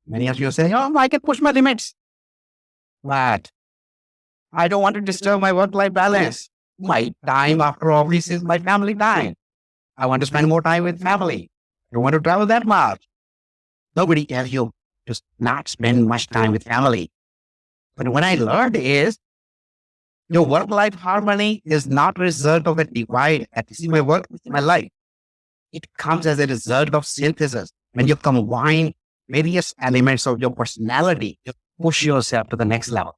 Many of you say, oh, I can push my limits. But I don't want to disturb my work-life balance. My time after office is my family time. I want to spend more time with family. I don't want to travel that much. Nobody tells you to not spend much time with family. But what I learned is your work-life harmony is not a result of a divide. This is my work, this is my life. It comes as a result of synthesis. When you combine various elements of your personality, you push yourself to the next level.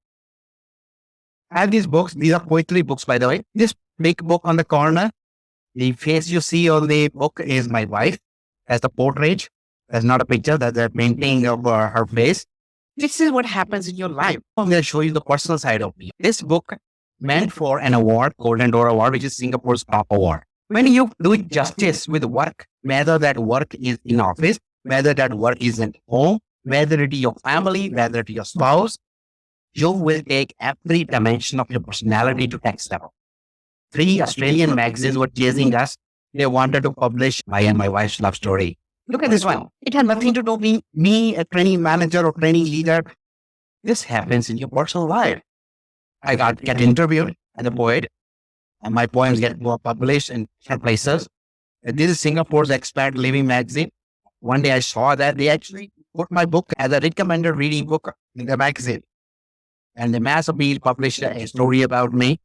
I have these books. These are poetry books, by the way. This big book on the corner, the face you see on the book is my wife. That's the portrait. That's not a picture. That's a painting of her face. This is what happens in your life. I'm going to show you the personal side of me. This book meant for an award, Golden Door Award, which is Singapore's top award. When you do justice with work, whether that work is in office, whether that work is at home, whether it is your family, whether it is your spouse, you will take every dimension of your personality to next level. 3 Australian magazines were chasing us. They wanted to publish my and my wife's love story. Look at this one. It had nothing to do with me, a training manager or training leader. This happens in your personal life. I get interviewed as a poet, and my poems get published in different places. And this is Singapore's expat living magazine. One day I saw that they actually put my book as a recommended reading book in the magazine. And the Mass Appeal published a story about me.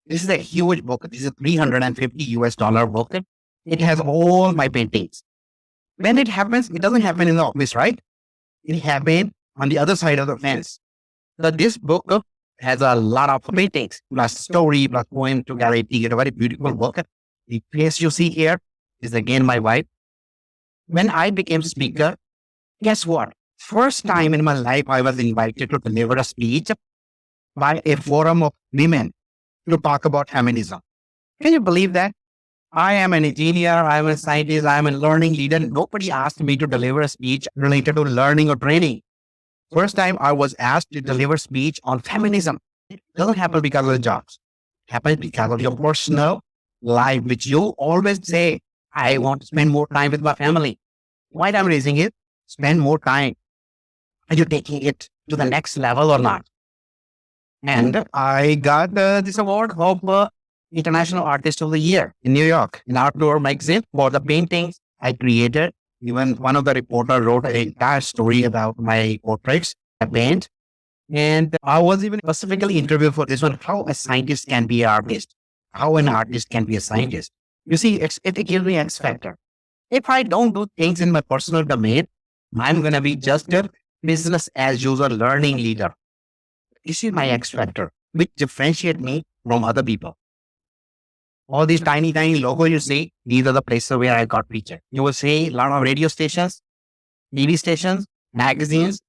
This is a huge book. This is a $350 book. It has all my paintings. When it happens, it doesn't happen in the office, right? It happened on the other side of the fence. So this book has a lot of paintings, plus story, plus poem together. You get a very beautiful book. The face you see here is again my wife. When I became speaker, guess what? First time in my life, I was invited to deliver a speech by a forum of women to talk about feminism. Can you believe that? I am an engineer, I am a scientist, I am a learning leader. Nobody asked me to deliver a speech related to learning or training. First time I was asked to deliver speech on feminism. It doesn't happen because of the jobs. It happens because of your personal life, which you always say, I want to spend more time with my family. Why I'm raising it? Spend more time. Are you taking it to the next level or not? And I got this award of International Artist of the Year in New York, in Outdoor magazine, for the paintings I created. Even one of the reporters wrote an entire story about my portraits I paint. And I was even specifically interviewed for this one, how a scientist can be an artist, how an artist can be a scientist. You see, it gives me X factor. If I don't do things in my personal domain, I'm going to be just a business as usual learning leader. This is my X factor, which differentiate me from other people. All these tiny logos you see, these are the places where I got featured. You will see a lot of radio stations, TV stations, magazines,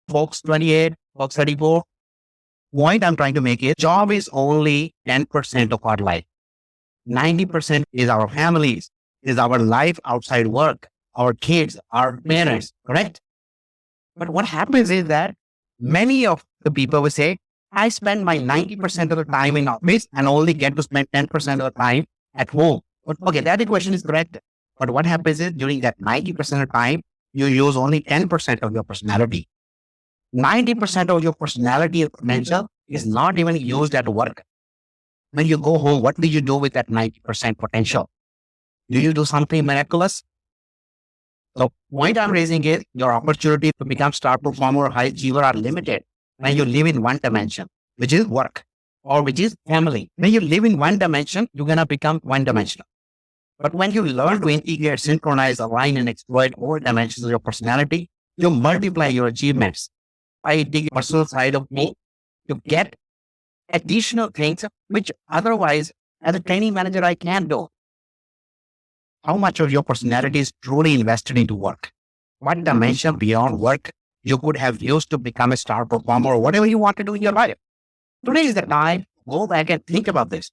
Fox 28, Fox 34. Point I'm trying to make is, job is only 10% of our life. 90% is our families, is our life outside work, our kids, our parents, correct? But what happens is that many of the people will say, I spend my 90% of the time in office and only get to spend 10% of the time at home. But okay, that equation is correct. But what happens is during that 90% of the time, you use only 10% of your personality. 90% of your personality and potential is not even used at work. When you go home, what do you do with that 90% potential? Do you do something miraculous? So point I'm raising is your opportunity to become star performer or high achiever are limited when you live in one dimension, which is work or which is family. When you live in one dimension, you're going to become one dimensional. But when you learn to integrate, synchronize, align, and exploit all dimensions of your personality, you multiply your achievements. I dig the personal side of me to get additional things which otherwise, as a training manager, I can't do. How much of your personality is truly invested into work? What dimension beyond work you could have used to become a star performer or whatever you want to do in your life? Today is the time. Go back and think about this.